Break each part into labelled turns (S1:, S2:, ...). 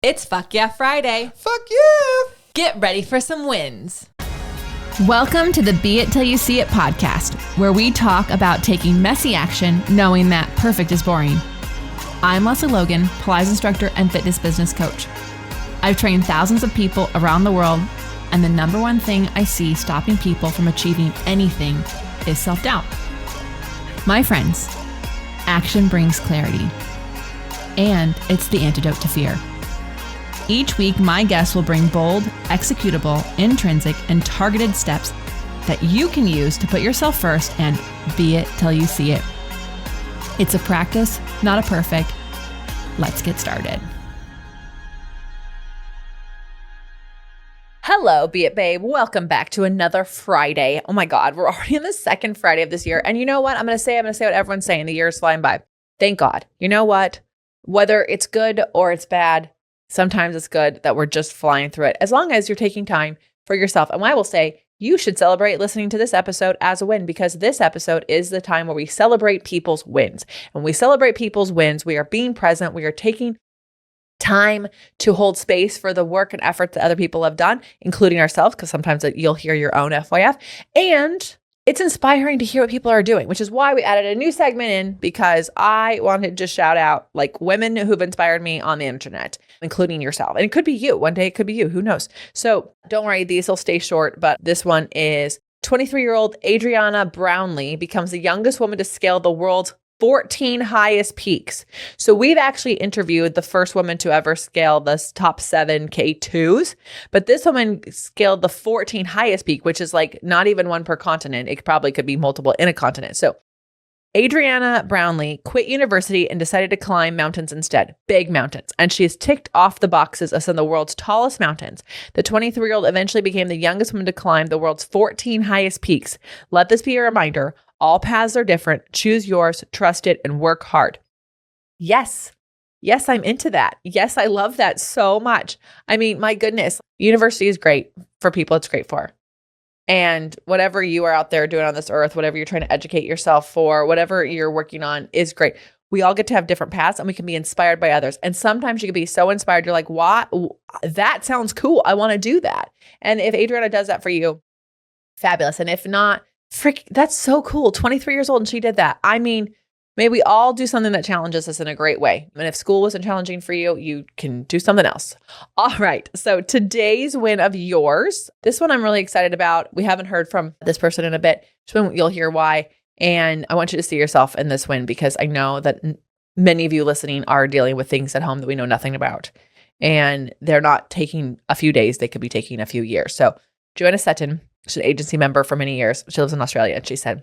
S1: It's Fuck Yeah Friday.
S2: Fuck yeah!
S1: Get ready for some wins.
S3: Welcome to the Be It Till You See It podcast, where we talk about taking messy action, knowing that perfect is boring. I'm Lesley Logan, Pilates instructor and fitness business coach. I've trained thousands of people around the world, and the number one thing I see stopping people from achieving anything is self-doubt. My friends, action brings clarity, and it's the antidote to fear. Each week, my guests will bring bold, executable, intrinsic, and targeted steps that you can use to put yourself first and be it till you see it. It's a practice, not a perfect. Let's get started.
S1: Hello, Be It Babe. Welcome back to another Friday. Oh my God, we're already on the second Friday of this year. And you know what? I'm going to say what everyone's saying. The year is flying by. Thank God. You know what? Whether it's good or it's bad, sometimes it's good that we're just flying through it, as long as you're taking time for yourself. And I will say, you should celebrate listening to this episode as a win, because this episode is the time where we celebrate people's wins. And when we celebrate people's wins, we are being present. We are taking time to hold space for the work and effort that other people have done, including ourselves, because sometimes you'll hear your own FYF. And it's inspiring to hear what people are doing, which is why we added a new segment in, because I wanted to shout out like women who've inspired me on the internet, including yourself. And it could be you. One day it could be you. Who knows? So don't worry, these will stay short, but this one is 23-year-old Adriana Brownlee becomes the youngest woman to scale the world's 14 highest peaks. So we've actually interviewed the first woman to ever scale the top 7 K2s, but this woman scaled the 14 highest peak, which is like not even one per continent. It probably could be multiple in a continent. So Adriana Brownlee quit university and decided to climb mountains instead, big mountains. And she has ticked off the boxes of some of the world's tallest mountains. The 23-year-old eventually became the youngest woman to climb the world's 14 highest peaks. Let this be a reminder. All paths are different. Choose yours, trust it, and work hard. Yes, I'm into that. Yes, I love that so much. I mean, my goodness, university is great for people it's great for. And whatever you are out there doing on this earth, whatever you're trying to educate yourself for, whatever you're working on is great. We all get to have different paths and we can be inspired by others. And sometimes you can be so inspired, you're like, what? That sounds cool. I want to do that. And if Adriana does that for you, fabulous. And if not, that's so cool. 23 years old and she did that. I mean, may we all do something that challenges us in a great way. And if school wasn't challenging for you, you can do something else. All right. So today's win of yours, this one I'm really excited about. We haven't heard from this person in a bit. So you'll hear why. And I want you to see yourself in this win, because I know that many of you listening are dealing with things at home that we know nothing about. And they're not taking a few days. They could be taking a few years. So Joanne Sutton, she's an agency member for many years. She lives in Australia. And she said,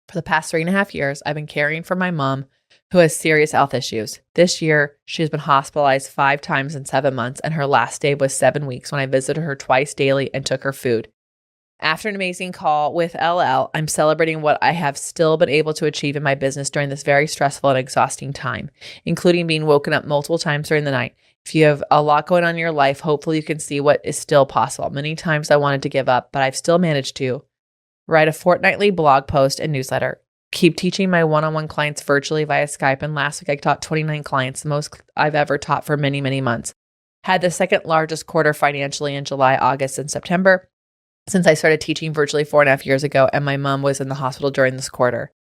S1: for the past 3.5 years, I've been caring for my mom who has serious health issues. This year, she has been hospitalized 5 times in 7 months, and her last day was 7 weeks when I visited her twice daily and took her food. After an amazing call with LL, I'm celebrating what I have still been able to achieve in my business during this very stressful and exhausting time, including being woken up multiple times during the night. If you have a lot going on in your life, hopefully you can see what is still possible. Many times I wanted to give up, but I've still managed to write a fortnightly blog post and newsletter, keep teaching my one-on-one clients virtually via Skype. And last week I taught 29 clients, the most I've ever taught for many, many months. Had the second largest quarter financially in July, August, and September since I started teaching virtually 4.5 years ago. And my mom was in the hospital during this quarter.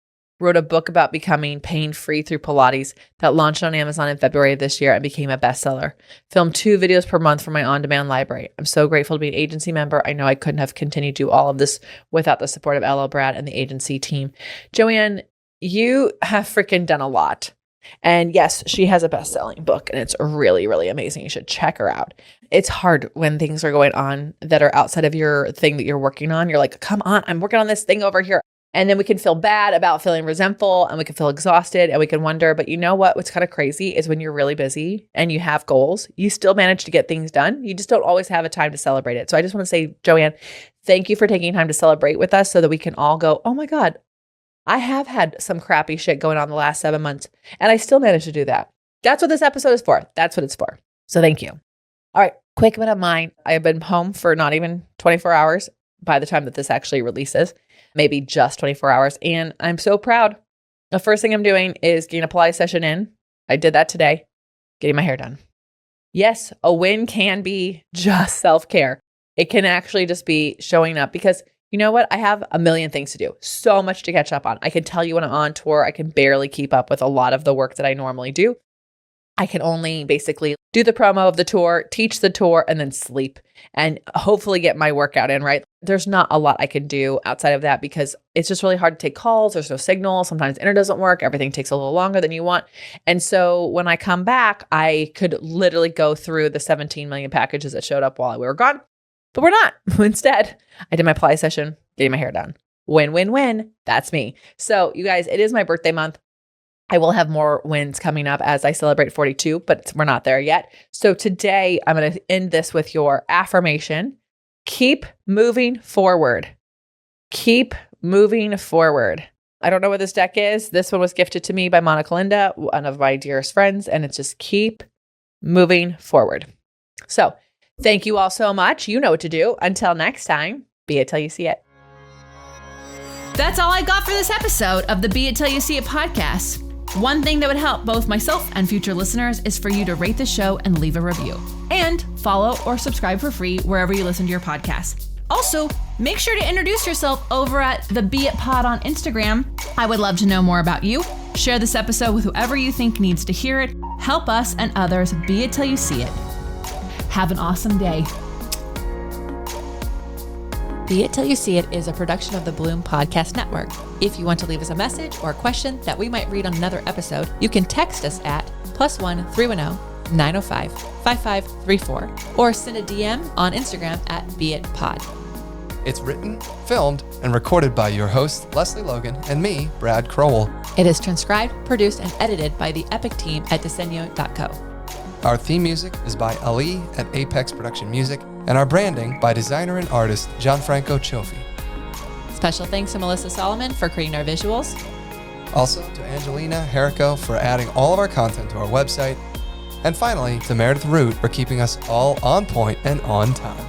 S1: Wrote a book about becoming pain-free through Pilates that launched on Amazon in February of this year and became a bestseller. Filmed 2 videos per month for my on-demand library. I'm so grateful to be an agency member. I know I couldn't have continued to do all of this without the support of LL Brad and the agency team. Joanne, you have freaking done a lot. And yes, she has a best-selling book and it's really, really amazing. You should check her out. It's hard when things are going on that are outside of your thing that you're working on. You're like, come on, I'm working on this thing over here. And then we can feel bad about feeling resentful and we can feel exhausted and we can wonder, but you know what? What's kind of crazy is when you're really busy and you have goals, you still manage to get things done. You just don't always have a time to celebrate it. So I just want to say, Joanne, thank you for taking time to celebrate with us so that we can all go, oh my God, I have had some crappy shit going on the last 7 months and I still managed to do that. That's what this episode is for. That's what it's for. So thank you. All right. Quick bit of mine. I have been home for not even 24 hours by the time that this actually releases. Maybe just 24 hours. And I'm so proud. The first thing I'm doing is getting a Pilates session in. I did that today, getting my hair done. yes, a win can be just self-care. It can actually just be showing up because you know what? I have a million things to do, so much to catch up on. I can tell you when I'm on tour, I can barely keep up with a lot of the work that I normally do. I can only basically do the promo of the tour, teach the tour, and then sleep and hopefully get my workout in, right? There's not a lot I can do outside of that because it's just really hard to take calls. There's no signal. Sometimes the internet doesn't work. Everything takes a little longer than you want. And so when I come back, I could literally go through the 17 million packages that showed up while we were gone, but we're not. Instead, I did my Pilates session, getting my hair done. Win, win, win. That's me. So you guys, it is my birthday month. I will have more wins coming up as I celebrate 42, but we're not there yet. So today I'm going to end this with your affirmation. Keep moving forward. Keep moving forward. I don't know what this deck is. This one was gifted to me by Monica Linda, one of my dearest friends, and it's just keep moving forward. So thank you all so much. You know what to do. Until next time, be it till you see it.
S3: That's all I got for this episode of the Be It Till You See It podcast. One thing that would help both myself and future listeners is for you to rate the show and leave a review. And follow or subscribe for free wherever you listen to your podcast. Also, make sure to introduce yourself over at the Be It Pod on Instagram. I would love to know more about you. Share this episode with whoever you think needs to hear it. Help us and others be it till you see it. Have an awesome day.
S1: Be It Till You See It is a production of the Bloom Podcast Network. If you want to leave us a message or a question that we might read on another episode, you can text us at +1 310 905 5534 or send a DM on Instagram at beitpod.
S2: It's written, filmed, and recorded by your host, Lesley Logan, and me, Brad Crowell.
S1: It is transcribed, produced, and edited by the Epic team at Diseño.co.
S2: Our theme music is by Ali at Apex Production Music, and our branding by designer and artist Gianfranco Cioffi.
S1: Special thanks to Melissa Solomon for creating our visuals.
S2: Also to Angelina Herrico for adding all of our content to our website. And finally, to Meredith Root for keeping us all on point and on time.